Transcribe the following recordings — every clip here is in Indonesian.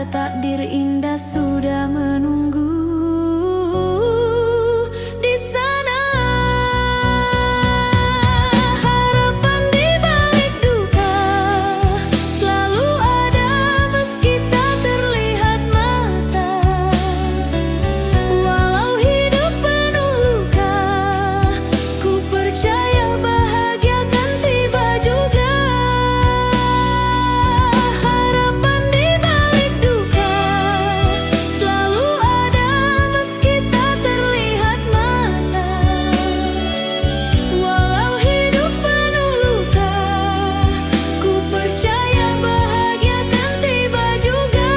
takdir indah sudah menunggu di sana. Harapan di balik duka selalu ada meski tak terlihat mata. Walau hidup penuh luka, ku percaya bahagia akan tiba juga. Harapan di balik duka selalu ada meski tak terlihat mata. Walau hidup penuh luka, ku percaya bahagia akan tiba juga.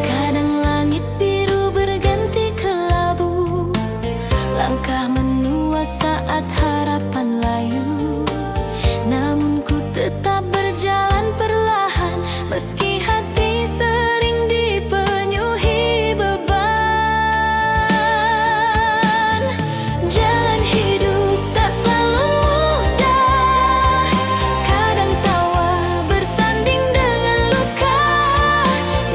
Kadang langit biru berganti kelabu, langkah menua saat harapan layu. Namun ku tetap berjalan perlahan meski hati sering dipenuhi beban. Jalan hidup tak selalu mudah, kadang tawa bersanding dengan luka.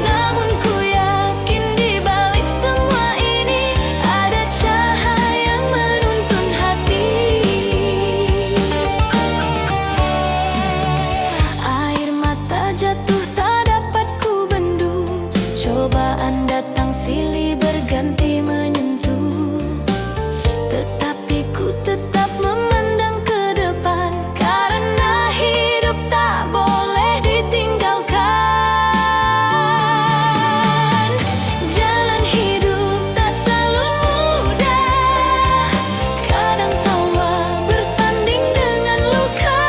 Namun ku yakin di balik semua ini ada cahaya yang menuntun hati. Air mata jatuh tak dapat ku bendung, cobaan datang silih berganti menyentuh. Tetapi ku tetap memandang ke depan, karena hidup tak boleh ditinggalkan. Jalan hidup tak selalu mudah, kadang tawa bersanding dengan luka.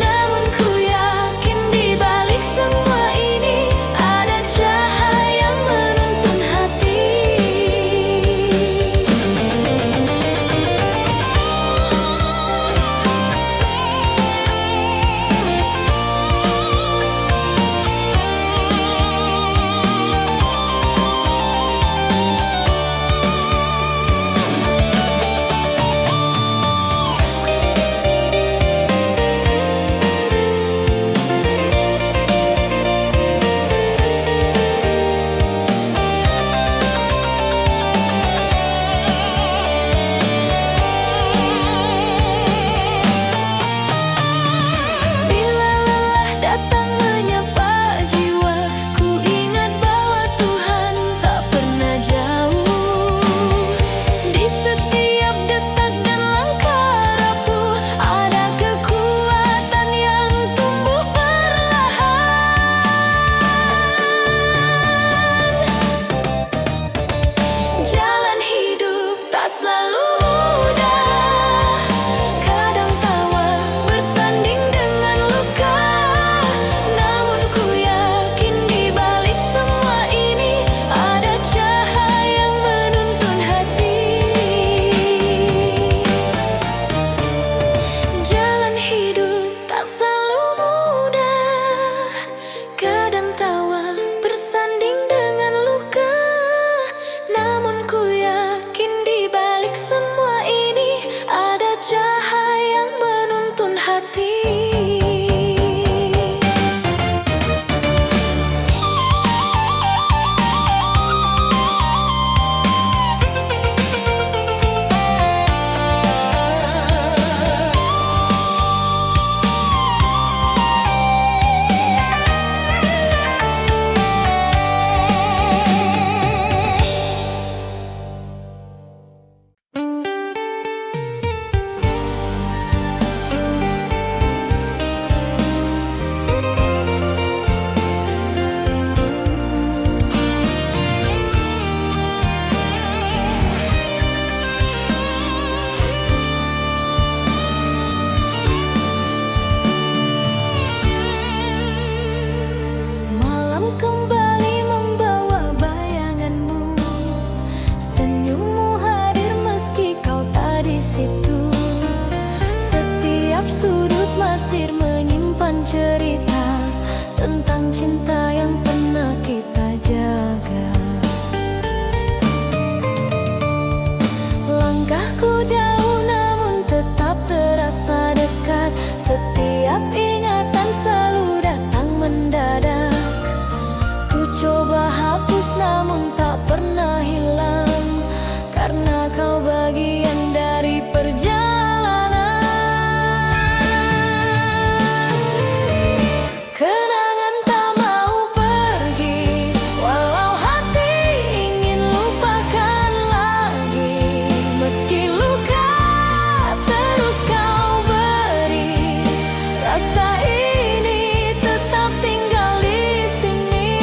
Namun ku yakin di balik semua ini ada cahaya yang menuntun hati. Bila lelah datang menyapa jiwa, ku ingat bahwa Tuhan tak pernah jauh. Di setiap detak dan langkah rapuh ada kekuatan yang tumbuh perlahan. Jalan hidup tak selalu mudah, kadang tawa bersanding dengan luka. Namun ku yakin di balik semua ini ada cahaya yang menuntun hati. Jalan hidup tak selalu mudah, kadang tawa bersanding dengan luka. Namun ku yakin di balik semua ini ada cahaya yang menuntun hati. jaga. Langkahku jauh namun tetap terasa dekat. Setiap ingatan selalu datang mendadak. Ku coba hapus namun tak pernah hilang, karena kau bagian dari perjalanan. Kenangan tak mau pergi, walau hati ingin lupakan lagi. Meski luka terus kau beri, rasa ini tetap tinggal di sini.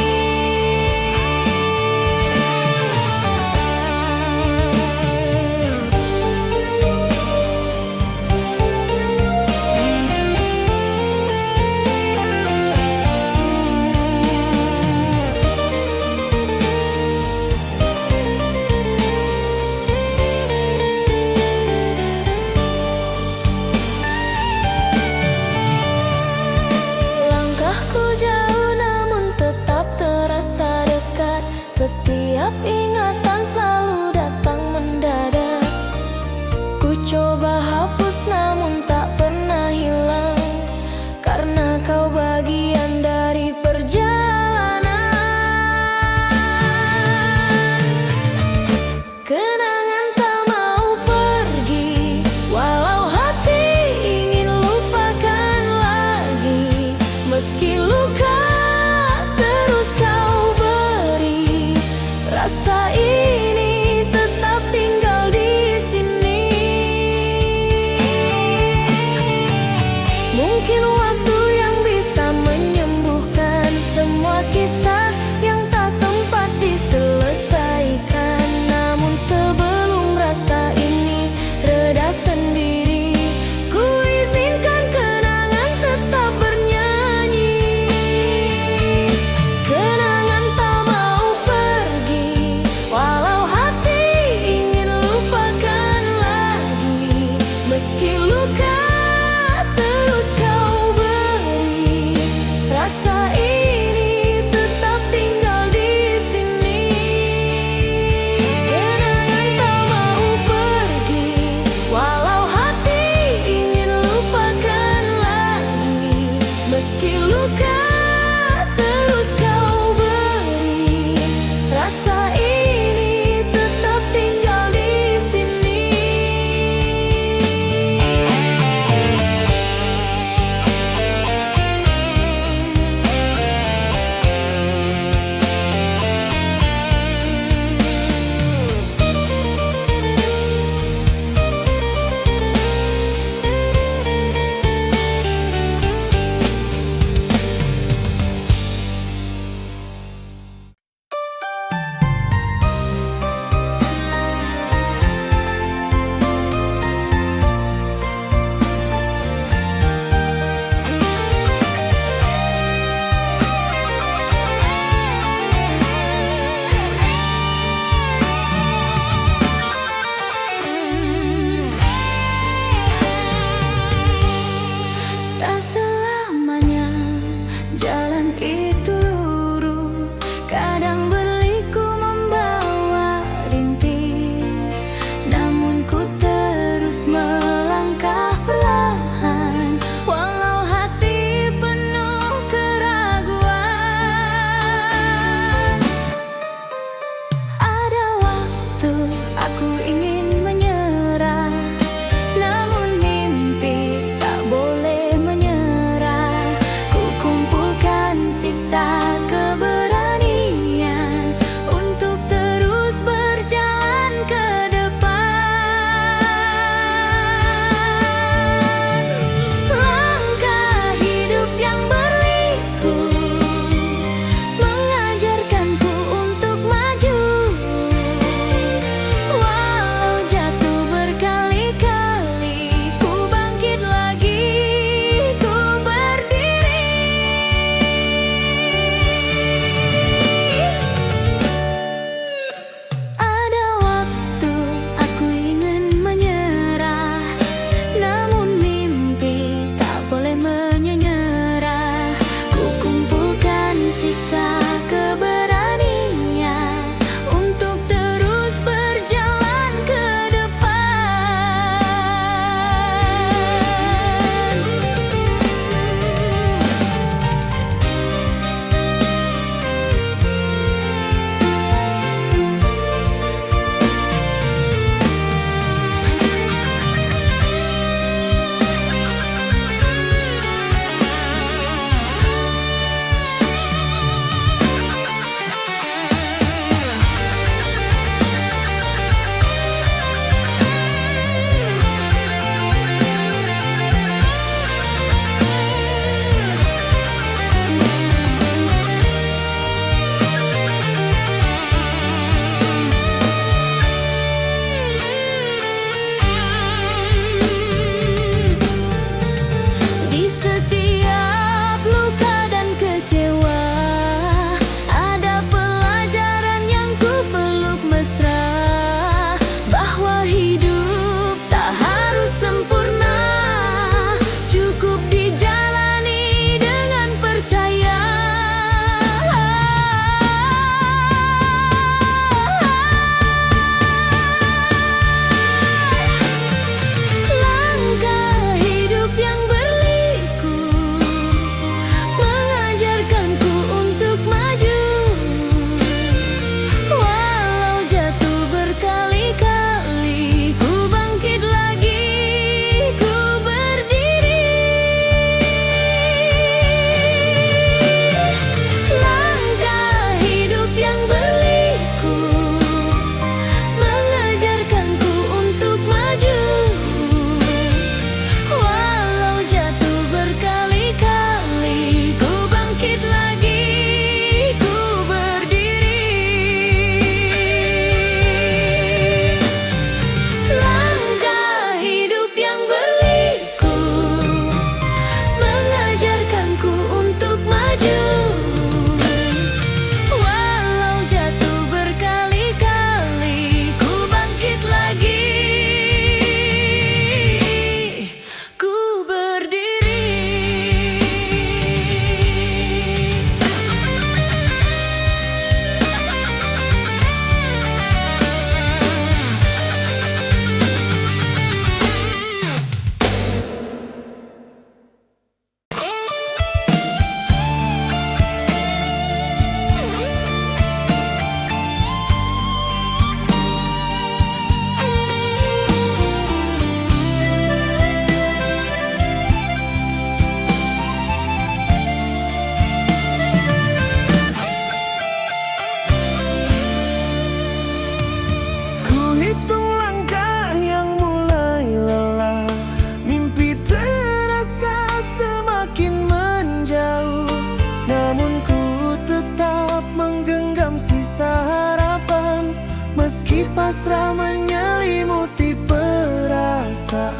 rasa harapan, meski pasrah menyelimuti perasaan.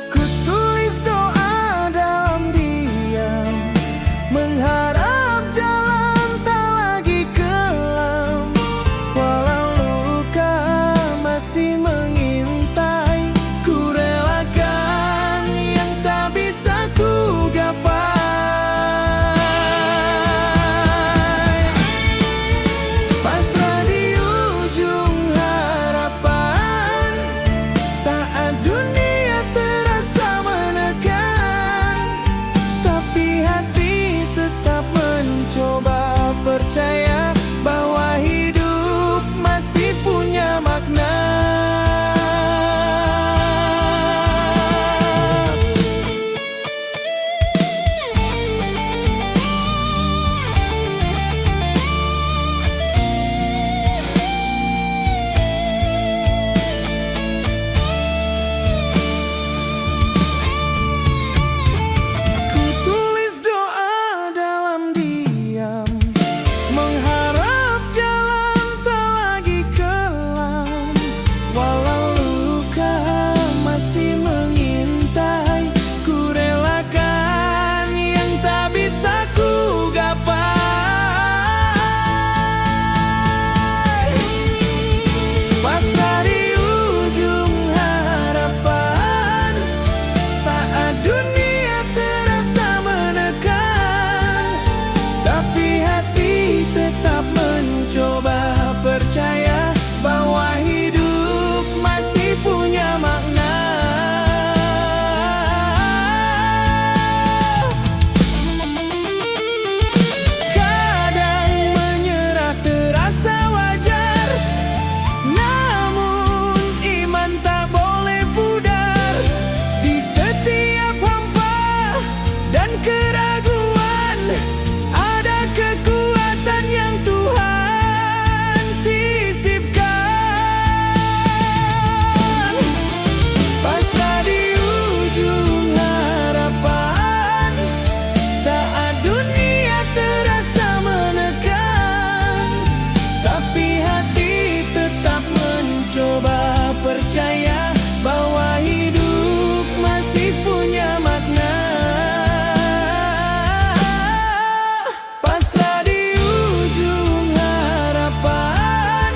Ku tulis doa dalam diam, mengharap jalan tak lagi kelam. Walau luka masih mengintai, ku relakan yang tak bisa ku gapai. Pasrah di ujung harapan, saat dunia terasa menekan, tapi hati tetap mencoba percaya bahwa hidup masih punya makna. Ku tulis doa dalam diam, mengharap jalan tak lagi kelam. Walau luka masih mengintai, ku relakan yang tak bisa ku gapai. Pasrah di ujung harapan, saat dunia terasa menekan, tapi hati tetap mencoba percaya bahwa hidup masih punya makna. Kadang menyerah terasa wajar, namun iman tak boleh pudar. Di setiap hampa dan keraguan, ada kekuatan yang Tuhan sisipkan. Pasrah di ujung harapan, saat dunia terasa menekan, tapi hati tetap mencoba percaya bahwa hidup masih punya makna. Pasrah di ujung harapan,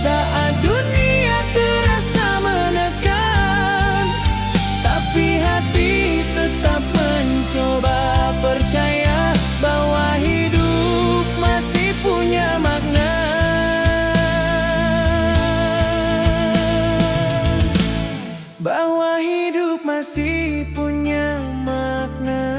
saat dunia terasa menekan, tapi hati tetap mencoba percaya bahwa hidup masih punya makna. Bahwa hidup masih punya makna.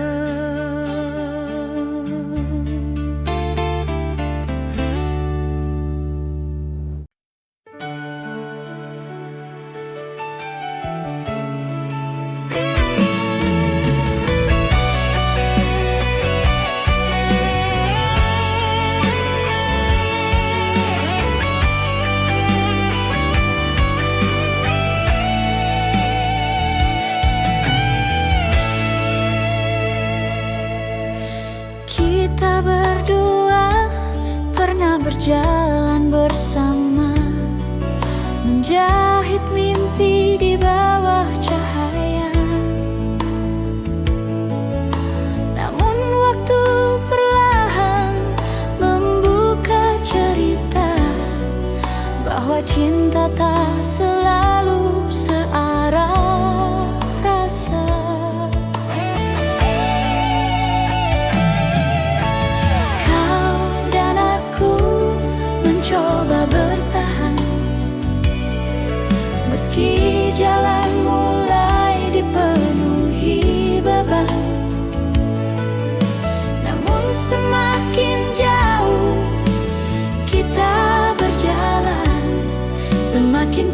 Kita berdua pernah berjalan bersama, menjahit mimpi di bawah cahaya. Namun waktu perlahan membuka cerita bahwa cinta tak selalu searah rasa. Kau dan aku mencoba bertahan, meski jalan mulai dipenuhi beban. Namun semakin jauh kita berjalan, semakin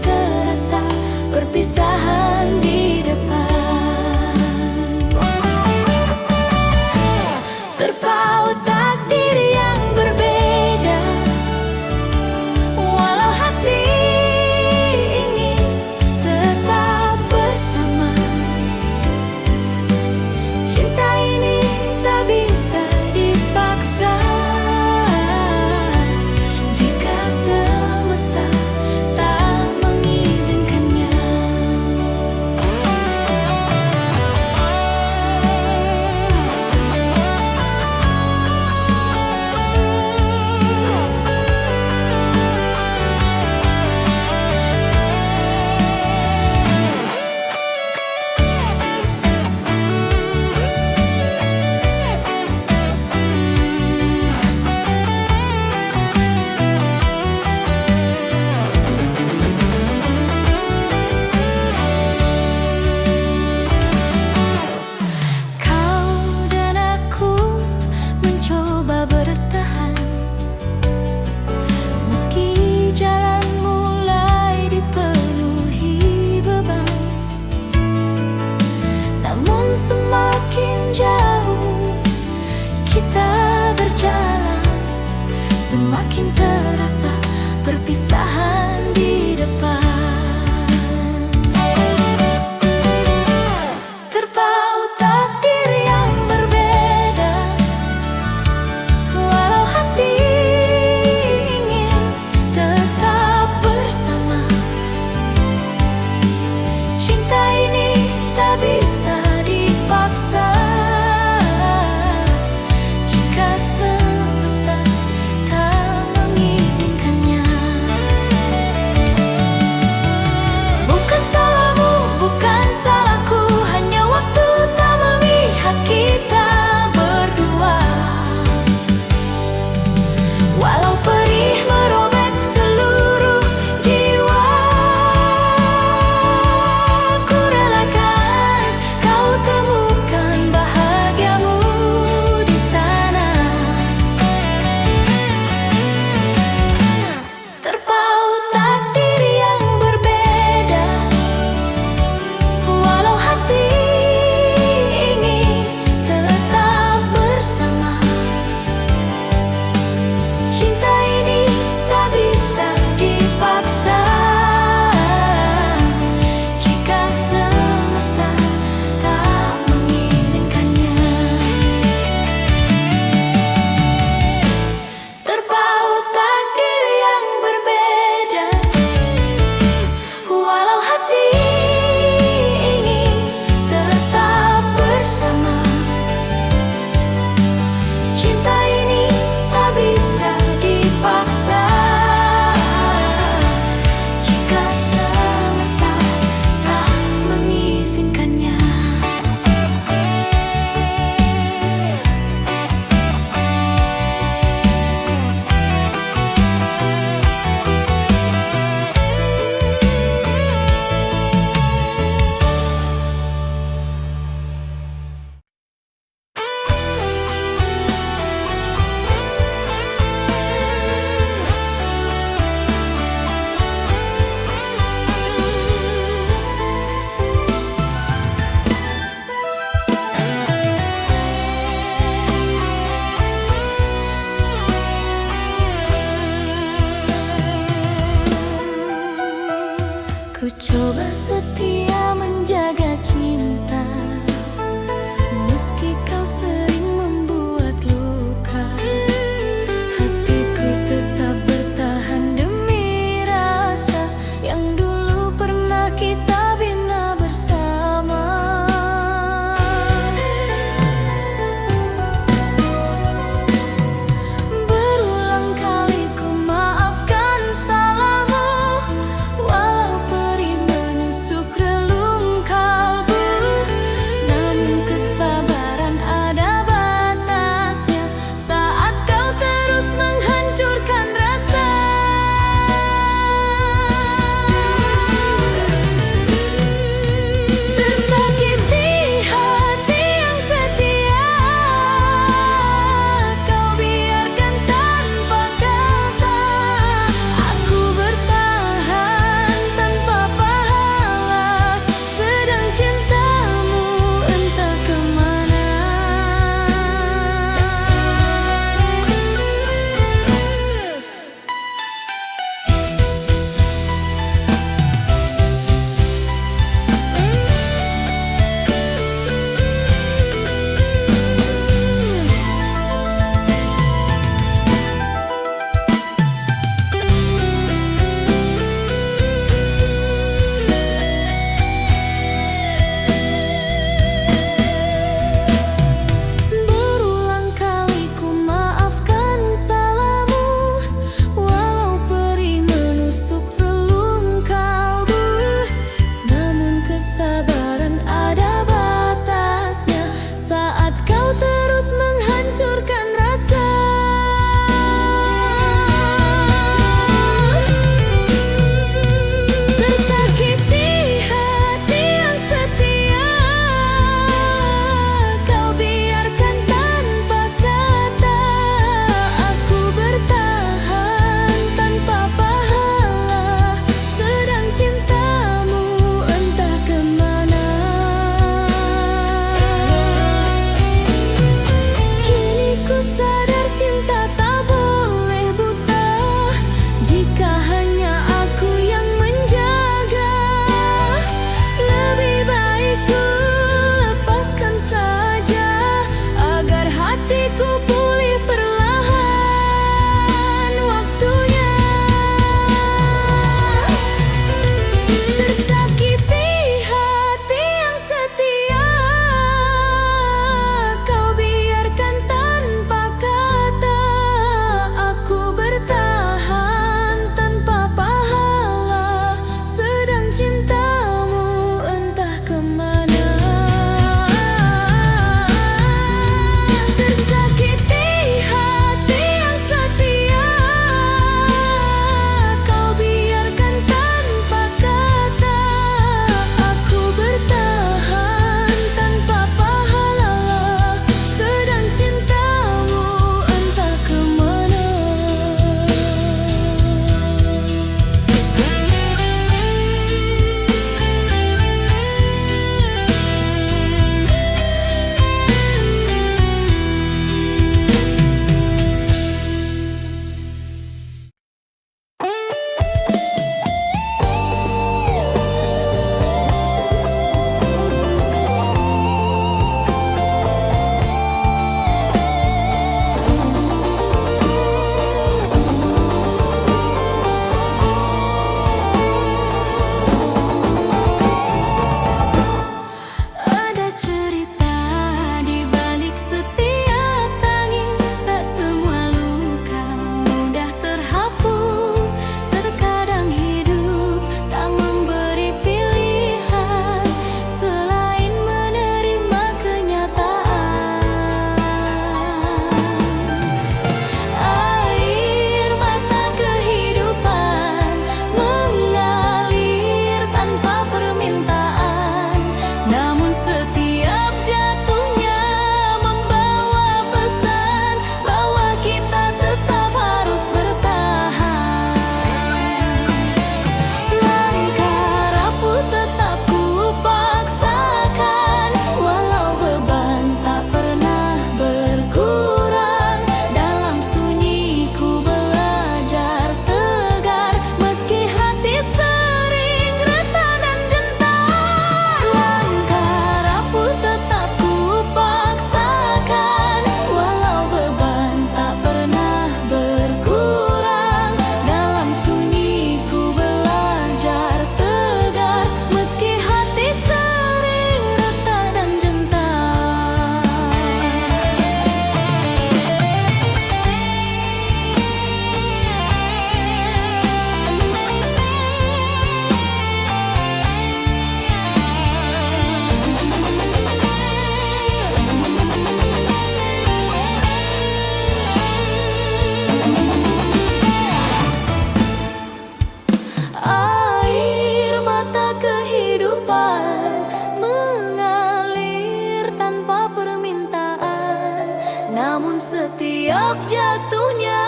namun setiap jatuhnya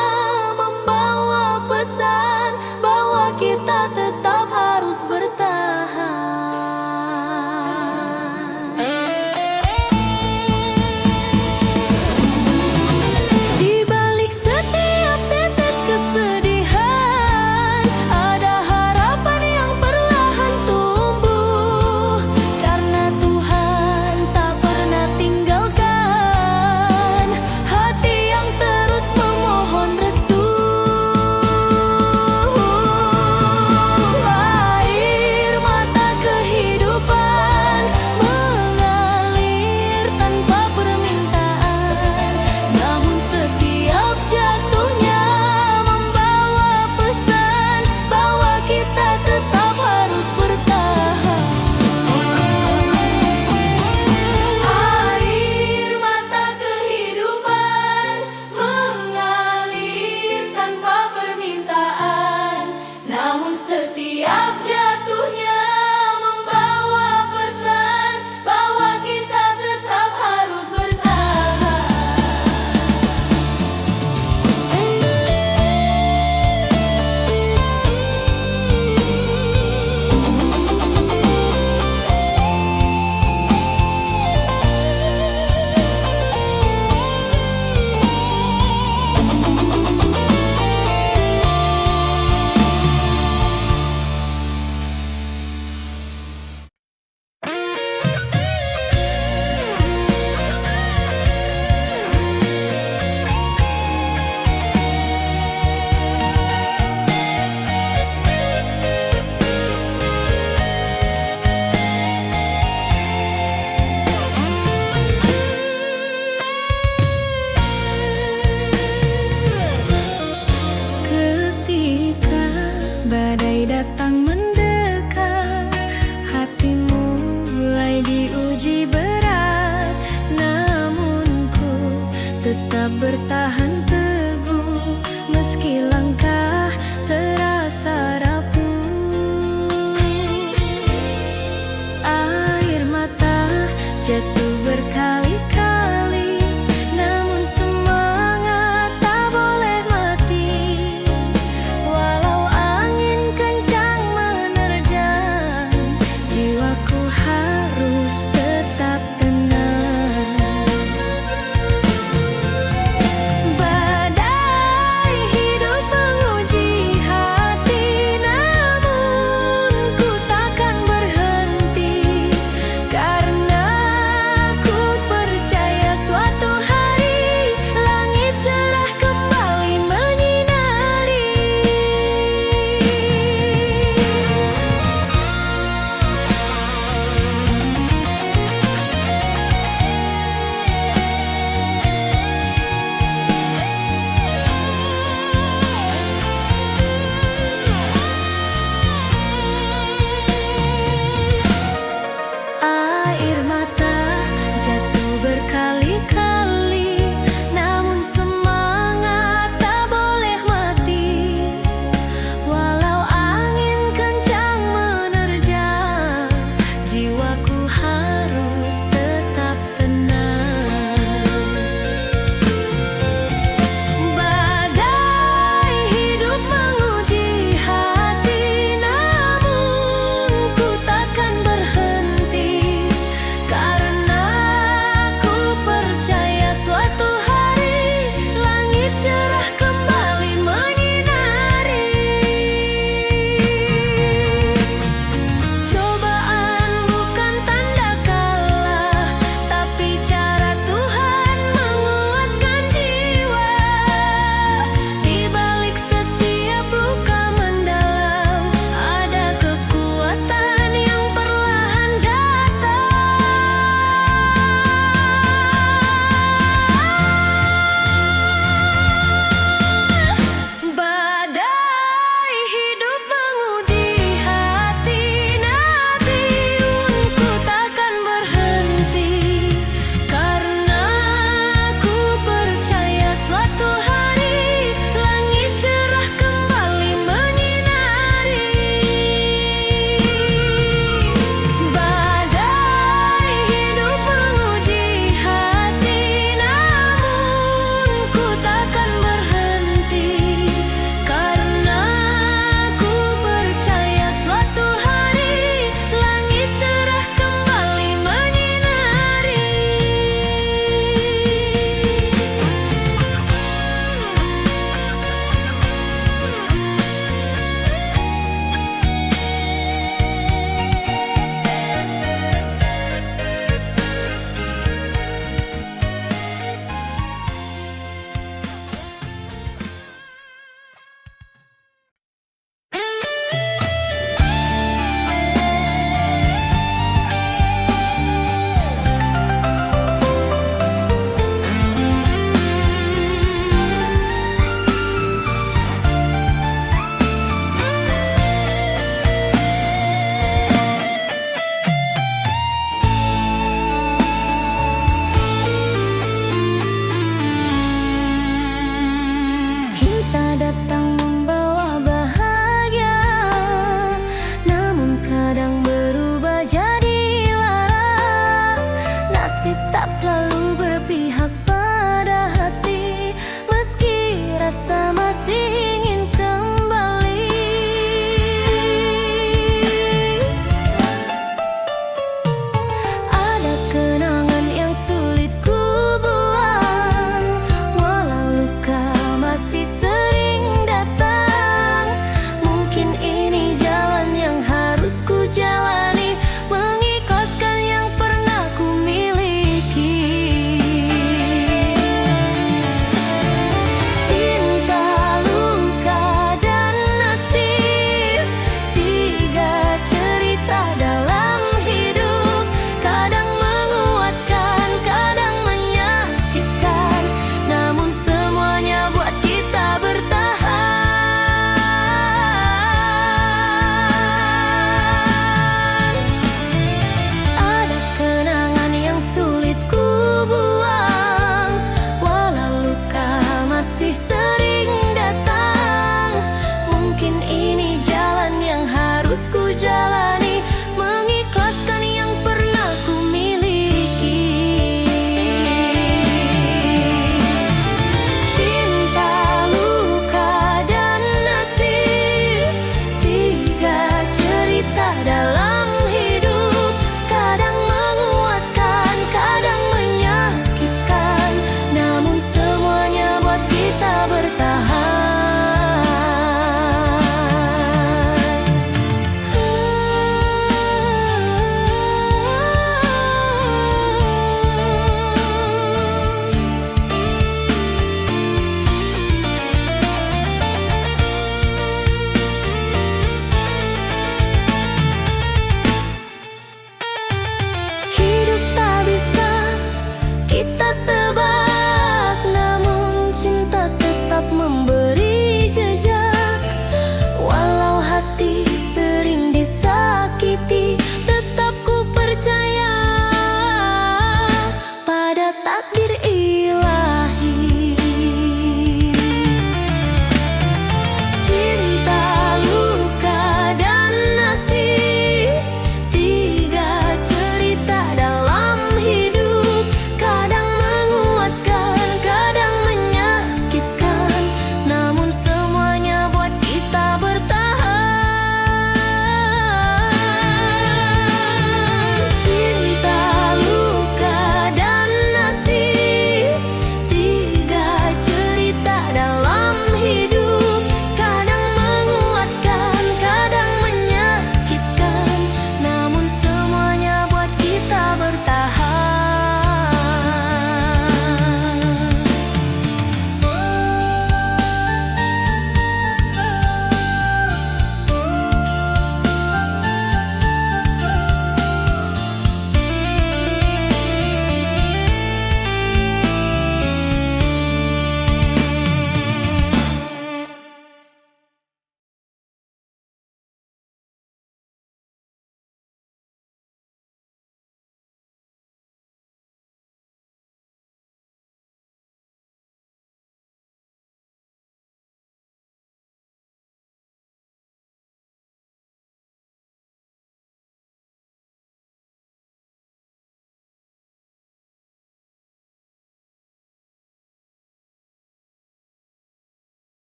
membawa pesan bahwa kita tetap harus bertahan. Di balik setiap tetes kesedihan, ada harapan yang perlahan tumbuh, karena Tuhan tak pernah tinggalkan hati yang terus memohon restu. Air mata kehidupan mengalir tanpa permintaan, namun setiap jatuhnya membawa pesan bahwa kita tetap harus bertahan. Air mata kehidupan mengalir tanpa permintaan, namun setiap jatuhnya membawa pesan bahwa kita tetap harus bertahan. Ketika badai datang mendekat, hatimu mulai diuji berat, namun ku tetap bertahan teguh meski langkah